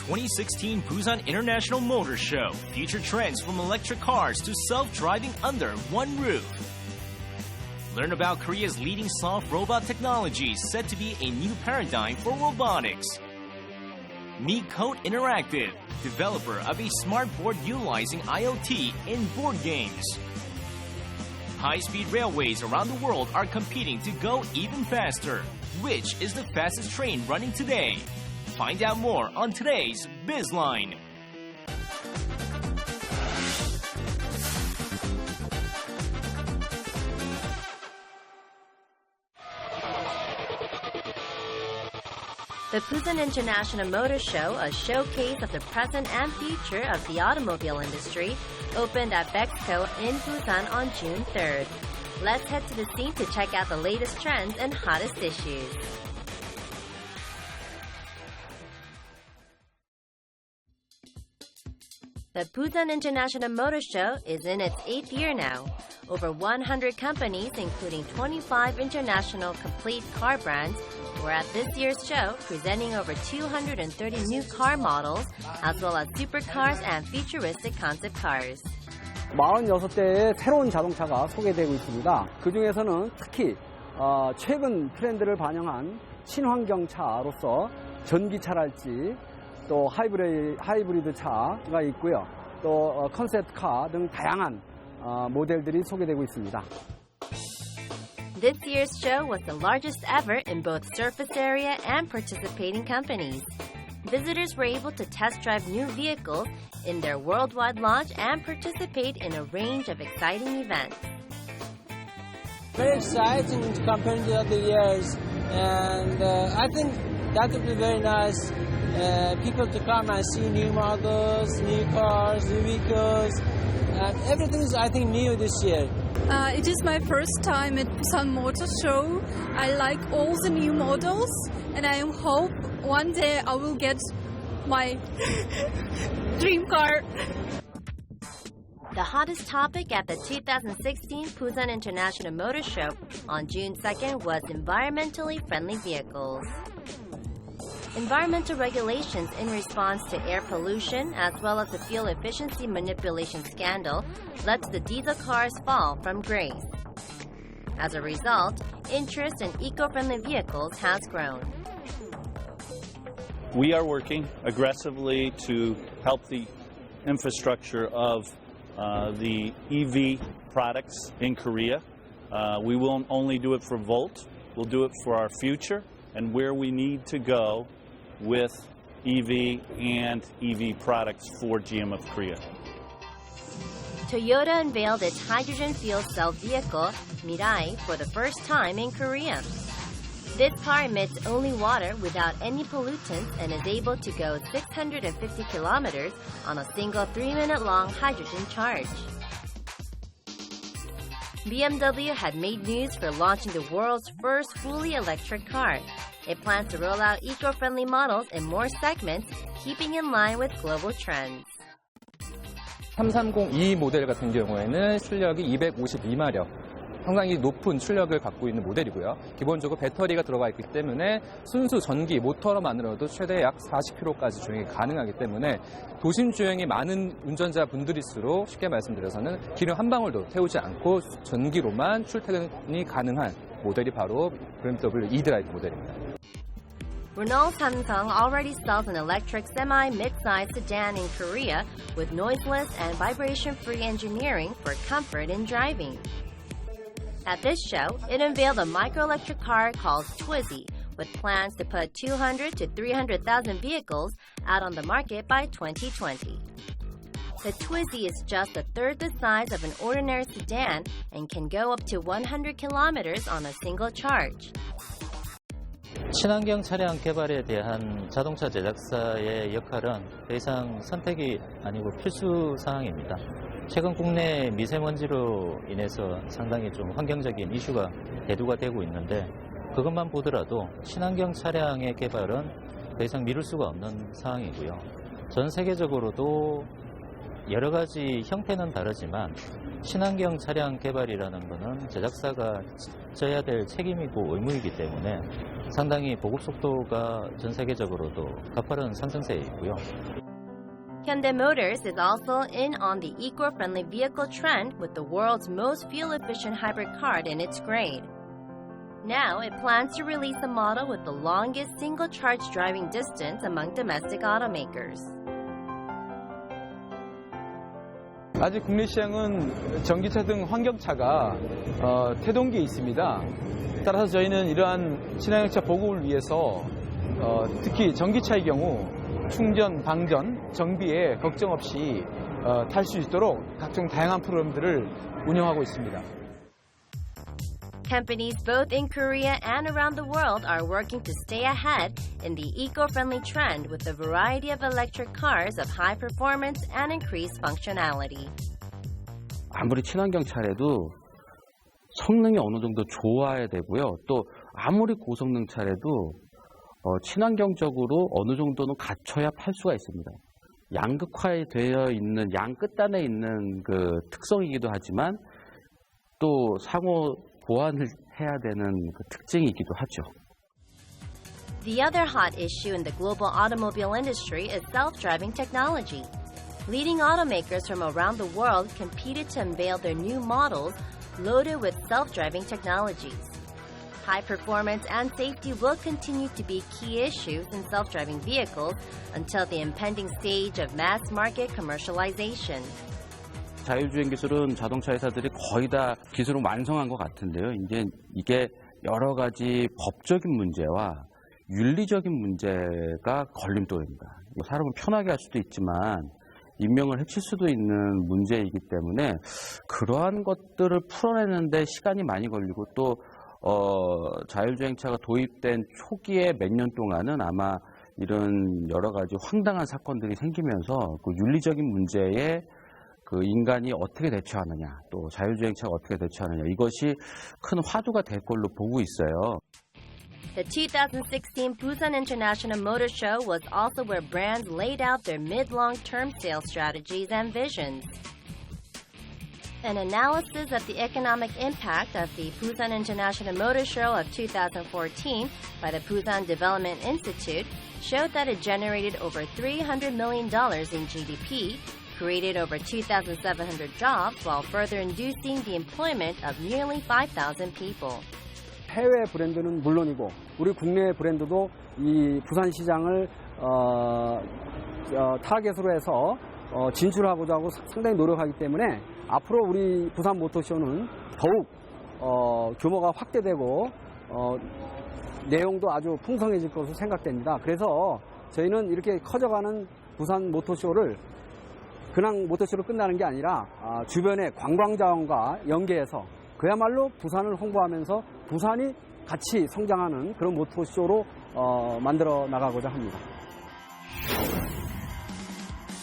2016 Busan International Motor Show. Future trends from electric cars to self-driving under one roof. Learn about Korea's leading soft robot technology set to be a new paradigm for robotics. Meet Code Interactive, developer of a smart board utilizing IoT in board games. High-speed railways around the world are competing to go even faster. Which is the fastest train running today? Find out more on today's BizLine. The Busan International Motor Show, a showcase of the present and future of the automobile industry, opened at Bexco in Busan on June 3rd. Let's head to the scene to check out the latest trends and hottest issues. The Busan International Motor Show is in its 8th year now. Over 100 companies, including 25 international complete car brands, were at this year's show, presenting over 230 new car models, as well as supercars and futuristic concept cars. 46대의 새로운 자동차가 소개되고 있습니다. 그중에서는 특히 최근 트렌드를 반영한 친환경차로서 전기차랄지 또 하이브리드 차가 있고요. 또 컨셉카 등 다양한 모델들이 소개되고 있습니다. This year's show was the largest ever in both surface area and participating companies. Visitors were able to test drive new vehicles in their worldwide launch and participate in a range of exciting events. Very exciting compared to other years, and I think that would be very nice. People to come and see new models, new cars, new vehicles, and everything is, I think, new this year. It is my first time at Busan Motor Show. I like all the new models, and I hope one day I will get my dream car. The hottest topic at the 2016 Busan International Motor Show on June 2nd was environmentally friendly vehicles. Environmental regulations in response to air pollution as well as the fuel efficiency manipulation scandal led to the diesel cars fall from grace. As a result, interest in eco-friendly vehicles has grown. We are working aggressively to help the infrastructure of the EV products in Korea. We won't only do it for Volt, we'll do it for our future and where we need to go with EV and EV products for GM of Korea. Toyota unveiled its hydrogen fuel cell vehicle, Mirai, for the first time in Korea. This car emits only water without any pollutants and is able to go 650 kilometers on a single 3-minute-long hydrogen charge. BMW had made news for launching the world's first fully electric car. It plans to roll out eco-friendly models in more segments, keeping in line with global trends. 330E 모델 같은 경우에는 출력이 252마력, 상당히 높은 출력을 갖고 있는 모델이고요. 기본적으로 배터리가 들어가 있기 때문에 순수 전기 모터로만으로도 최대 약 40km까지 주행이 가능하기 때문에 도심 주행이 많은 운전자분들일수록 쉽게 말씀드려서는 기름 한 방울도 태우지 않고 전기로만 출퇴근이 가능한 모델이 바로 BMW eDrive 모델입니다. Renault Samsung already sells an electric semi-mid-size sedan in Korea with noiseless and vibration-free engineering for comfort in driving. At this show, it unveiled a microelectric car called Twizy, with plans to put 200 to 300,000 vehicles out on the market by 2020. The Twizy is just a third the size of an ordinary sedan and can go up to 100 kilometers on a single charge. 친환경 차량 개발에 대한 자동차 제작사의 역할은 더 이상 선택이 아니고 필수 사항입니다. 최근 국내 미세먼지로 인해서 상당히 좀 환경적인 이슈가 대두가 되고 있는데 그것만 보더라도 친환경 차량의 개발은 더 이상 미룰 수가 없는 상황이고요. 전 세계적으로도 여러 가지 형태는 다르지만 친환경 차량 개발이라는 것은 제작사가 져야 될 책임이고 의무이기 때문에 상당히 보급 속도가 전 세계적으로도 가파른 상승세에 있고요. Hyundai Motors is also in on the eco-friendly vehicle trend with the world's most fuel-efficient hybrid car in its grade. Now, it plans to release a model with the longest single-charge driving distance among domestic automakers. 아직 국내 시장은 전기차 등 환경차가 태동기에 있습니다. 따라서 저희는 이러한 친환경차 보급을 위해서 특히 전기차의 경우 충전, 방전, 정비에 걱정 없이 탈 수 있도록 각종 다양한 프로그램들을 운영하고 있습니다. Companies both in Korea and around the world are working to stay ahead in the eco-friendly trend with a variety of electric cars of high performance and increased functionality. 아무리 친환경 차래도 성능이 어느 정도 좋아야 되고요. 또 아무리 고성능 차래도 친환경적으로 어느 정도는 갖춰야 팔 수가 있습니다. 양극화되어 있는 양 끝단에 있는 그 특성이기도 하지만 또 상호 보완을 해야 되는 그 특징이기도 하죠. The other hot issue in the global automobile industry is self-driving technology. Leading automakers from around the world competed to unveil their new models loaded with self-driving technologies. High performance and safety will continue to be key issues in self-driving vehicles until the impending stage of mass market commercialization. 자율주행 기술은 자동차 회사들이 거의 다 기술을 완성한 것 같은데요. 이제 이게 여러 가지 법적인 문제와 윤리적인 문제가 걸림돌입니다. 사람을 편하게 할 수도 있지만 인명을 해칠 수도 있는 문제이기 때문에 그러한 것들을 풀어내는데 시간이 많이 걸리고 또 자율주행차가 도입된 초기에 몇 년 동안은 아마 이런 여러 가지 황당한 사건들이 생기면서 그 윤리적인 문제에 그 인간이 어떻게 대처하느냐, 또 자율주행차가 어떻게 대처하느냐, 이것이 큰 화두가 될 걸로 보고 있어요. The 2016 Busan International Motor Show was also where brands laid out their mid-long-term sales strategies and visions. An analysis of the economic impact of the Busan International Motor Show of 2014 by the Busan Development Institute showed that it generated over $300 million in GDP, created over 2,700 jobs while further inducing the employment of nearly 5,000 people. 해외 브랜드는 물론이고 우리 국내 브랜드도 이 부산 시장을 타겟으로 해서 진출하고자 하고 상당히 노력하기 때문에 앞으로 우리 부산 모터쇼는 더욱 규모가 확대되고 내용도 아주 풍성해질 것으로 생각됩니다. 그래서 저희는 이렇게 커져가는 부산 모터쇼를 그냥 모터쇼로 끝나는 게 아니라 주변의 관광자원과 연계해서 그야말로 부산을 홍보하면서 부산이 같이 성장하는 그런 모터쇼로 만들어 나가고자 합니다.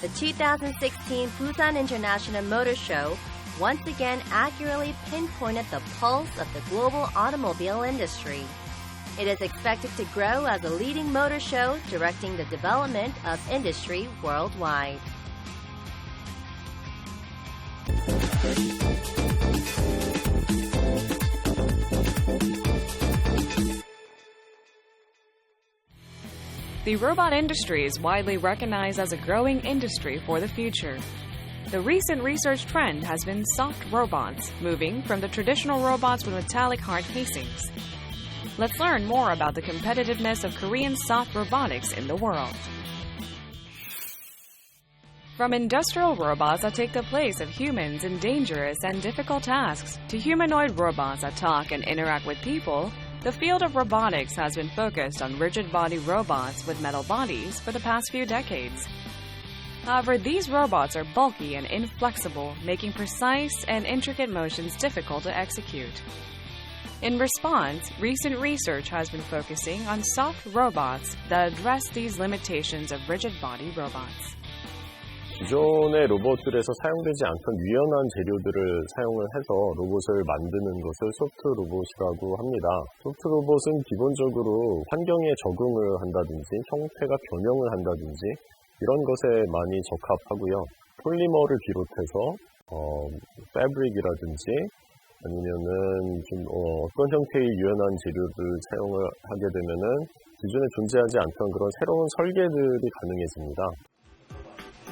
The 2016 Busan International Motor Show once again accurately pinpointed the pulse of the global automobile industry. It is expected to grow as a leading motor show directing the development of industry worldwide. The robot industry is widely recognized as a growing industry for the future. The recent research trend has been soft robots, moving from the traditional robots with metallic hard casings. Let's learn more about the competitiveness of Korean soft robotics in the world. From industrial robots that take the place of humans in dangerous and difficult tasks to humanoid robots that talk and interact with people, the field of robotics has been focused on rigid-body robots with metal bodies for the past few decades. However, these robots are bulky and inflexible, making precise and intricate motions difficult to execute. In response, recent research has been focusing on soft robots that address these limitations of rigid-body robots. 기존의 로봇들에서 사용되지 않던 유연한 재료들을 사용을 해서 로봇을 만드는 것을 소프트 로봇이라고 합니다. 소프트 로봇은 기본적으로 환경에 적응을 한다든지 형태가 변형을 한다든지 이런 것에 많이 적합하고요. 폴리머를 비롯해서 패브릭이라든지 아니면은 좀 어떤 형태의 유연한 재료를 사용을 하게 되면은 기존에 존재하지 않던 그런 새로운 설계들이 가능해집니다.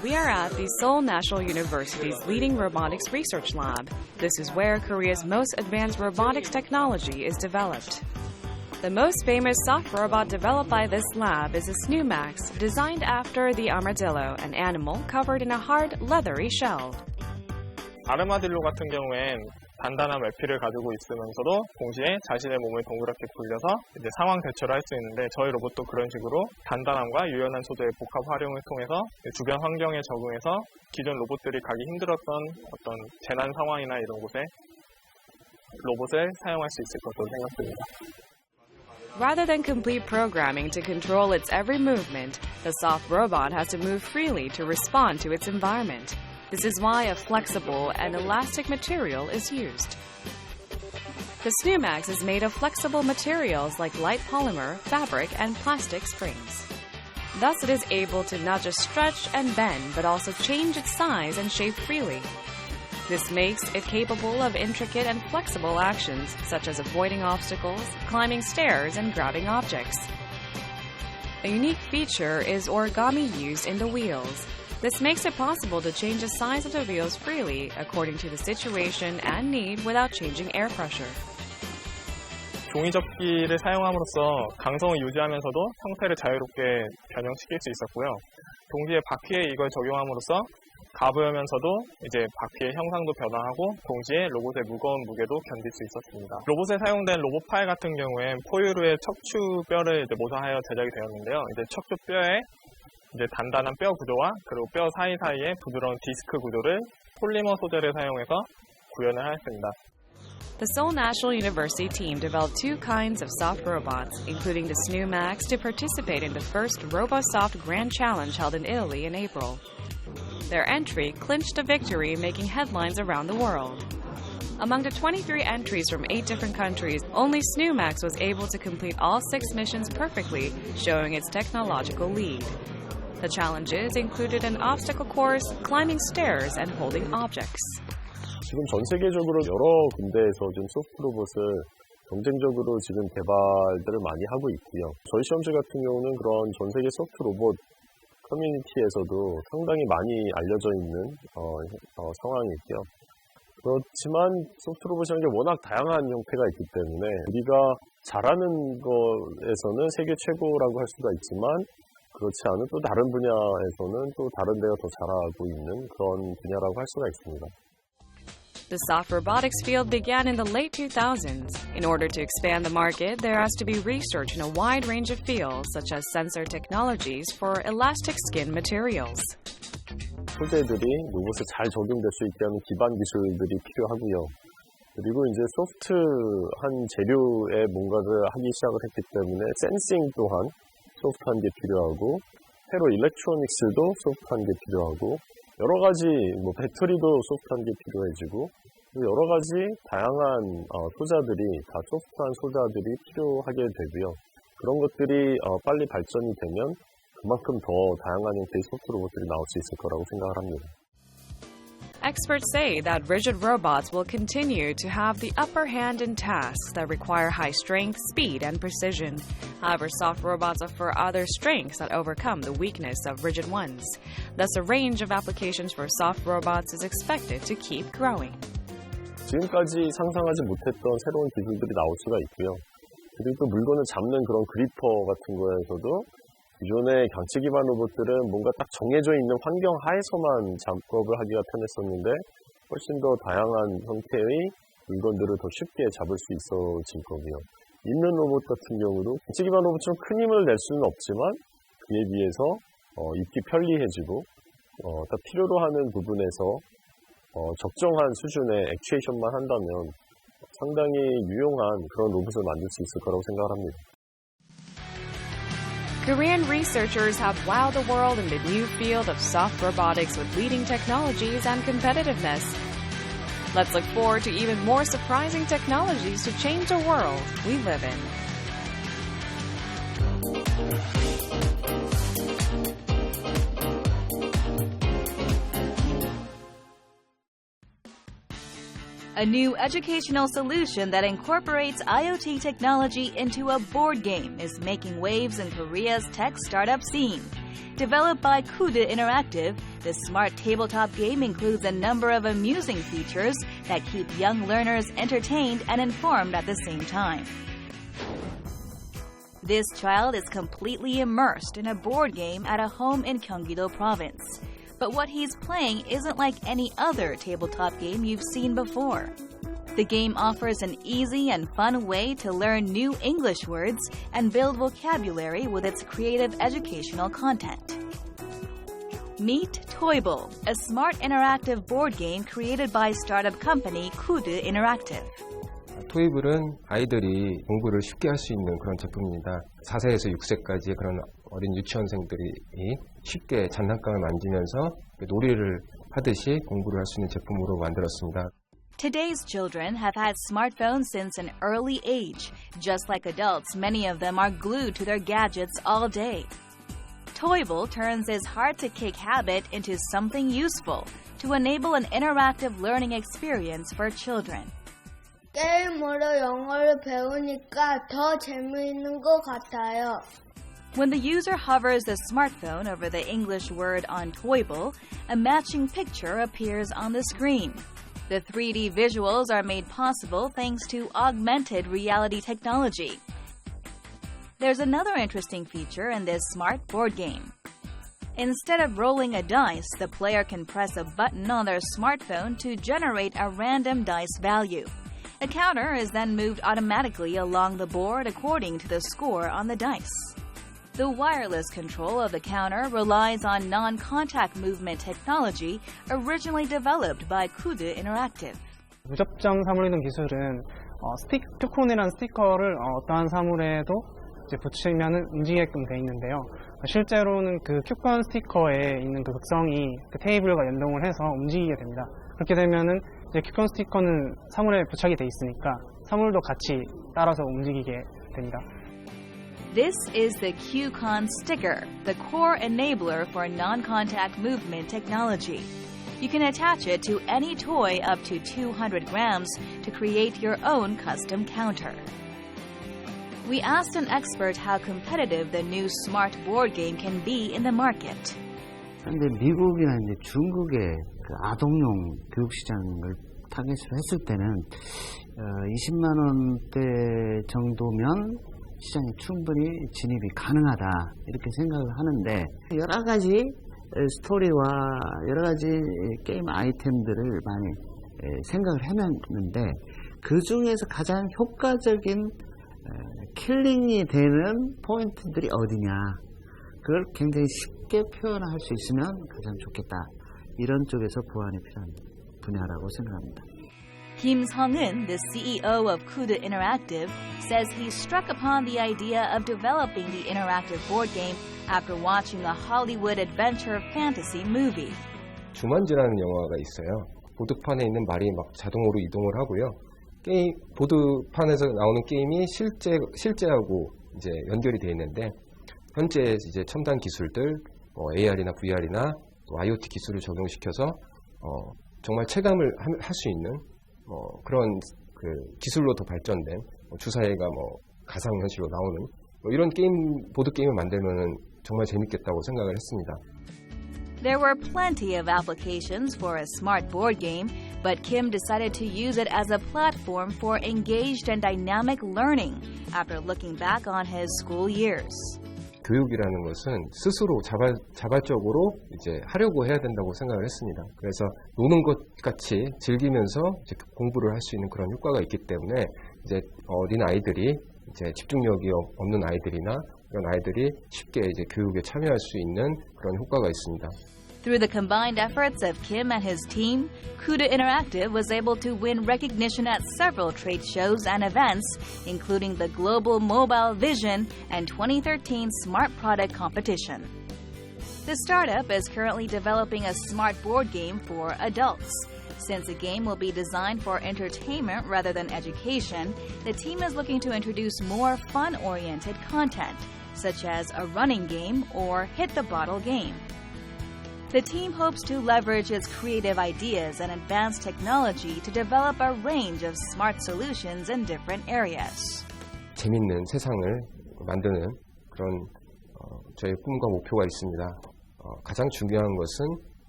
We are at the Seoul National University's leading robotics research lab. This is where Korea's most advanced robotics technology is developed. The most famous soft robot developed by this lab is a SNUMAX, designed after the armadillo, an animal covered in a hard, leathery shell. 아르마딜로 같은 경우엔 단단한 외피를 가지고 있으면서도 동시에 자신의 몸을 동그랗게 굴려서 이제 상황 대처를 할 수 있는데 저희 로봇도 그런 식으로 단단함과 유연한 소재의 복합 활용을 통해서 주변 환경에 적응해서 기존 로봇들이 가기 힘들었던 어떤 재난 상황이나 이런 곳에 로봇을 사용할 수 있을 것으로 생각됩니다. Rather than complete programming to control its every movement, the soft robot has to move freely to respond to its environment. This is why a flexible and elastic material is used. The SNUMAX is made of flexible materials like light polymer, fabric, and plastic springs. Thus, it is able to not just stretch and bend, but also change its size and shape freely. This makes it capable of intricate and flexible actions, such as avoiding obstacles, climbing stairs, and grabbing objects. A unique feature is origami used in the wheels. This makes it possible to change the size of the wheels freely according to the situation and need without changing air pressure. 종이접기를 사용함으로써 강성을 유지하면서도 형태를 자유롭게 변형시킬 수 있었고요. 동시에 바퀴에 이걸 적용함으로써 가벼우면서도 이제 바퀴의 형상도 변화하고 동시에 로봇의 무거운 무게도 견딜 수 있었습니다. 로봇에 사용된 로봇 팔 같은 경우엔 포유류의 척추뼈를 이제 모사하여 제작이 되었는데요. 이제 척추뼈에 이제 단단한 뼈 구조와 그리고 뼈 사이사이에 부드러운 디스크 구조를 폴리머 소재를 사용해서 구현을 하였습니다. The Seoul National University team developed two kinds of soft robots, including the SNUMAX, to participate in the first RoboSoft Grand Challenge held in Italy in April. Their entry clinched a victory, making headlines around the world. Among the 23 entries from 8 different countries, only SNUMAX was able to complete all 6 missions perfectly, showing its technological lead. The challenges included an obstacle course, climbing stairs, and holding objects. 지금 전 세계적으로 여러 군데에서 지금 소프트 로봇을 경쟁적으로 지금 개발들을 많이 하고 있고요. 저희 시험실 같은 경우는 그런 전 세계 소프트 로봇 커뮤니티에서도 상당히 많이 알려져 있는 상황이고요. 그렇지만 소프트 로봇이라는 게 워낙 다양한 형태가 있기 때문에 우리가 잘하는 것에서는 세계 최고라고 할 수가 있지만 그렇지 않은 또 다른 분야에서는 또 다른 데가 더 잘하고 있는 그런 분야라고 할 수가 있습니다. The soft robotics field began in the late 2000s. In order to expand the market, there has to be research in a wide range of fields, such as sensor technologies for elastic skin materials. 소재들이 로봇에 잘 적용될 수 있게 하는 기반 기술들이 필요하고요. 그리고 이제 소프트한 재료에 뭔가를 하기 시작을 했기 때문에 센싱 또한 소프트한 게 필요하고 새로 일렉트로닉스도 소프트한 게 필요하고 여러 가지 배터리도 소프트한 게 필요해지고 여러 가지 다양한 소자들이 다 소프트한 소자들이 필요하게 되고요. 그런 것들이 빨리 발전이 되면 그만큼 더 다양한 형태의 소프트 로봇들이 나올 수 있을 거라고 생각을 합니다. Experts say that rigid robots will continue to have the upper hand in tasks that require high strength, speed, and precision. However, soft robots offer other strengths that overcome the weakness of rigid ones. Thus, a range of applications for soft robots is expected to keep growing. 지금까지 상상하지 못했던 새로운 기술들이 나올 수가 있고요. 그리고 또 물건을 잡는 그런 그리퍼 같은 거에서도 기존의 강체 기반 로봇들은 뭔가 딱 정해져 있는 환경 하에서만 작업을 하기가 편했었는데 훨씬 더 다양한 형태의 물건들을 더 쉽게 잡을 수 있어질 거고요. 있는 로봇 같은 경우도 강체 기반 로봇처럼 큰 힘을 낼 수는 없지만 그에 비해서 입기 편리해지고 딱 필요로 하는 부분에서 적정한 수준의 액추에이션만 한다면 상당히 유용한 그런 로봇을 만들 수 있을 거라고 생각을 합니다. Korean researchers have wowed the world in the new field of soft robotics with leading technologies and competitiveness. Let's look forward to even more surprising technologies to change the world we live in. A new educational solution that incorporates IoT technology into a board game is making waves in Korea's tech startup scene. Developed by Kude Interactive, the smart tabletop game includes a number of amusing features that keep young learners entertained and informed at the same time. This child is completely immersed in a board game at a home in Gyeonggi-do province. But what he's playing isn't like any other tabletop game you've seen before. The game offers an easy and fun way to learn new English words and build vocabulary with its creative educational content. Meet Toyble, a smart interactive board game created by startup company Kude Interactive. 토이블은 아이들이 공부를 쉽게 할 수 있는 그런 제품입니다. 4세에서 6세까지의 그런 어린 유치원생들이 쉽게 장난감을 만지면서 놀이를 하듯이 공부를 할 수 있는 제품으로 만들었습니다. Today's children have had smartphones since an early age. Just like adults, many of them are glued to their gadgets all day. Toyble turns this hard-to-kick habit into something useful to enable an interactive learning experience for children. 게임으로 영어를 배우니까 더 재미있는 것 같아요. When the user hovers the smartphone over the English word on Toyble, a matching picture appears on the screen. The 3D visuals are made possible thanks to augmented reality technology. There's another interesting feature in this smart board game. Instead of rolling a dice, the player can press a button on their smartphone to generate a random dice value. The counter is then moved automatically along the board according to the score on the dice. The wireless control of the counter relies on non-contact movement technology originally developed by Kude Interactive. 무접점 사물이동 기술은 큐콘이라는 스티커를 어떠한 사물에도 이제 붙이면 움직이게끔 되어 있는데요. 실제로는 그 큐콘 스티커에 있는 그 극성이 그 테이블과 연동을 해서 움직이게 됩니다. 그렇게 되면은 이제 큐콘 스티커는 사물에 부착이 돼 있으니까 사물도 같이 따라서 움직이게 됩니다. This is the QCon sticker, the core enabler for non-contact movement technology. You can attach it to any toy up to 200 grams to create your own custom counter. We asked an expert how competitive the new smart board game can be in the market. 근데 미국이나 이제 중국의 그 아동용 교육 시장을 타겟으로 했을 때는 20만 원대 정도면 시장에 충분히 진입이 가능하다 이렇게 생각을 하는데 여러 가지 스토리와 여러 가지 게임 아이템들을 많이 생각을 해놨는데 그 중에서 가장 효과적인 킬링이 되는 포인트들이 어디냐 그걸 굉장히 쉽게 표현할 수 있으면 가장 좋겠다 이런 쪽에서 보완이 필요한 분야라고 생각합니다. Kim Sung-eun, the CEO of Kude Interactive, says he struck upon the idea of developing the interactive board game after watching a Hollywood adventure fantasy movie. 주만지라는 영화가 있어요. 보드판에 있는 말이 막 자동으로 이동을 하고요. 게임 보드판에서 나오는 게임이 실제하고 이제 연결이 되어 있는데 현재 이제 첨단 기술들, AR이나 VR이나 또 IoT 기술을 적용시켜서 정말 체감을 할 수 있는 그런 그 기술로 더 발전된 주사위가 가상현실로 나오는 이런 보드 게임을 만들면은 정말 재밌겠다고 생각을 했습니다. There were plenty of applications for a smart board game, but Kim decided to use it as a platform for engaged and dynamic learning after looking back on his school years. 교육이라는 것은 스스로 자발적으로 이제 하려고 해야 된다고 생각을 했습니다. 그래서 노는 것 같이 즐기면서 이제 공부를 할 수 있는 그런 효과가 있기 때문에 이제 어린 아이들이 이제 집중력이 없는 아이들이나 이런 아이들이 쉽게 이제 교육에 참여할 수 있는 그런 효과가 있습니다. Through the combined efforts of Kim and his team, Kude Interactive was able to win recognition at several trade shows and events, including the Global Mobile Vision and 2013 Smart Product Competition. The startup is currently developing a smart board game for adults. Since the game will be designed for entertainment rather than education, the team is looking to introduce more fun-oriented content, such as a running game or hit-the-bottle game. The team hopes to leverage its creative ideas and advanced technology to develop a range of smart solutions in different areas. 재밌는 세상을 만드는 그런 저희 꿈과 목표가 있습니다. 가장 중요한 것은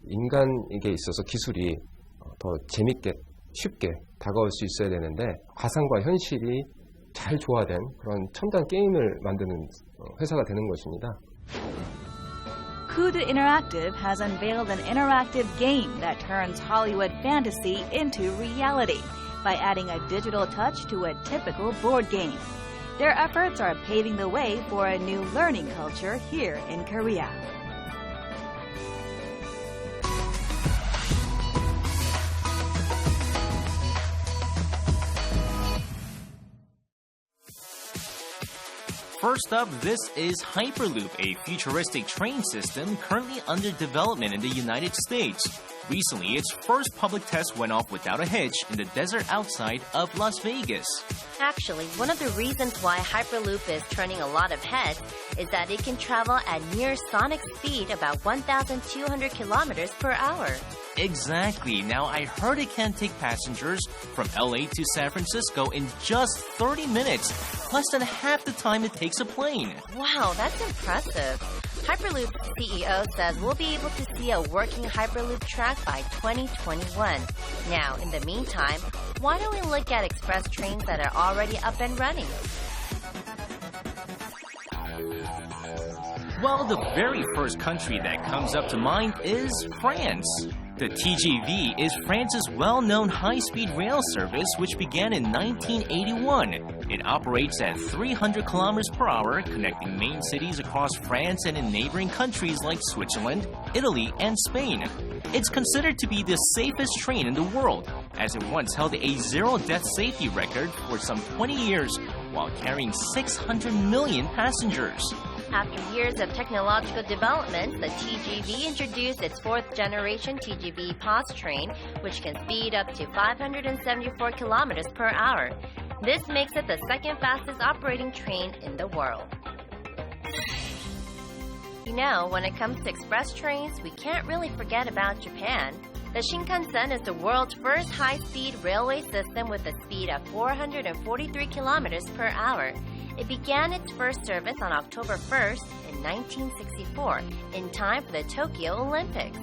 인간에게 있어서 기술이 더 재밌게 쉽게 다가올 수 있어야 되는데 가상과 현실이 잘 조화된 그런 첨단 게임을 만드는 회사가 되는 것입니다. Kudu Interactive has unveiled an interactive game that turns Hollywood fantasy into reality by adding a digital touch to a typical board game. Their efforts are paving the way for a new learning culture here in Korea. First up, this is Hyperloop, a futuristic train system currently under development in the United States. Recently, its first public test went off without a hitch in the desert outside of Las Vegas. Actually, one of the reasons why Hyperloop is turning a lot of heads is that it can travel at near sonic speed, about 1,200 kilometers per hour. Exactly. Now, I heard it can take passengers from LA to San Francisco in just 30 minutes, less than half the time it takes a plane. Wow, that's impressive. Hyperloop CEO says we'll be able to see a working Hyperloop track by 2021. Now, in the meantime, why don't we look at express trains that are already up and running? Well, the very first country that comes up to mind is France. The TGV is France's well-known high-speed rail service, which began in 1981. It operates at 300 kilometers per hour, connecting main cities across France and in neighboring countries like Switzerland, Italy, and Spain. It's considered to be the safest train in the world, as it once held a zero-death safety record for some 20 years while carrying 600 million passengers. After years of technological development, the TGV introduced its fourth-generation TGV POS train, which can speed up to 574 kilometers per hour. This makes it the second fastest operating train in the world. You know, when it comes to express trains, we can't really forget about Japan. The Shinkansen is the world's first high-speed railway system with a speed of 443 kilometers per hour. It began its first service on October 1st in 1964, in time for the Tokyo Olympics.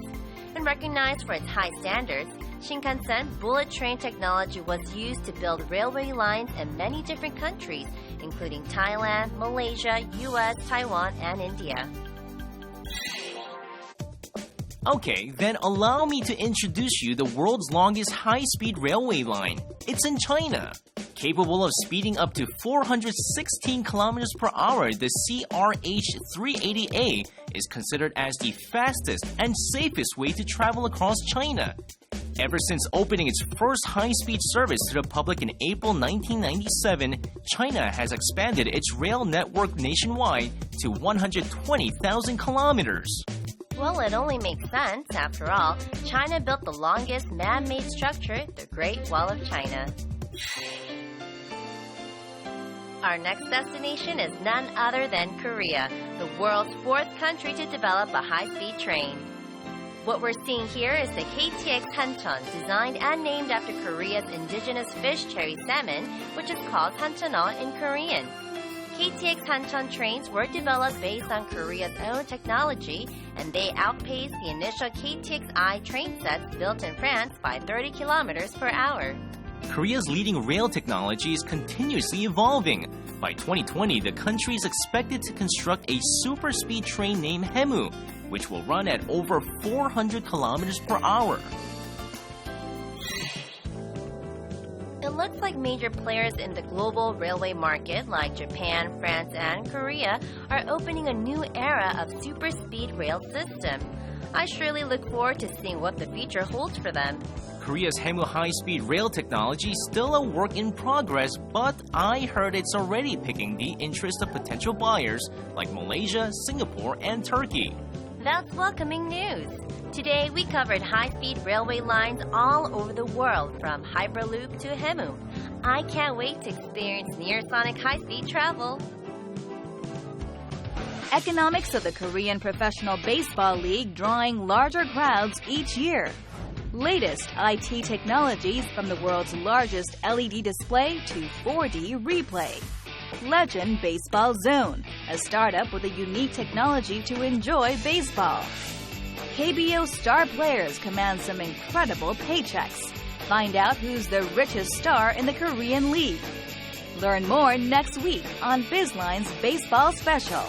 And recognized for its high standards, Shinkansen bullet train technology was used to build railway lines in many different countries, including Thailand, Malaysia, US, Taiwan, and India. Okay, then allow me to introduce you the world's longest high-speed railway line. It's in China. Capable of speeding up to 416 kilometers per hour, the CRH-380A is considered as the fastest and safest way to travel across China. Ever since opening its first high-speed service to the public in April 1997, China has expanded its rail network nationwide to 120,000 kilometers. Well, it only makes sense. After all, China built the longest man-made structure, the Great Wall of China. Our next destination is none other than Korea, the world's fourth country to develop a high-speed train. What we're seeing here is the KTX Hancheon, designed and named after Korea's indigenous fish cherry salmon, which is called hancheoneo in Korean. KTX Hancheon trains were developed based on Korea's own technology, and they outpaced the initial KTX-I train sets built in France by 30 kilometers per hour. Korea's leading rail technology is continuously evolving. By 2020, the country is expected to construct a super-speed train named Haemu, which will run at over 400 kilometers per hour. It looks like major players in the global railway market like Japan, France, and Korea are opening a new era of super-speed rail system. I surely look forward to seeing what the future holds for them. Korea's Haemu high-speed rail technology is still a work in progress, but I heard it's already picking the interest of potential buyers like Malaysia, Singapore, and Turkey. That's welcoming news. Today, we covered high-speed railway lines all over the world, from Hyperloop to Haemu. I can't wait to experience near-sonic high-speed travel. Economics of the Korean Professional Baseball League drawing larger crowds each year. Latest IT technologies from the world's largest LED display to 4D replay. Legend Baseball Zone, a startup with a unique technology to enjoy baseball. KBO star players command some incredible paychecks. Find out who's the richest star in the Korean League. Learn more next week on BizLine's Baseball Special.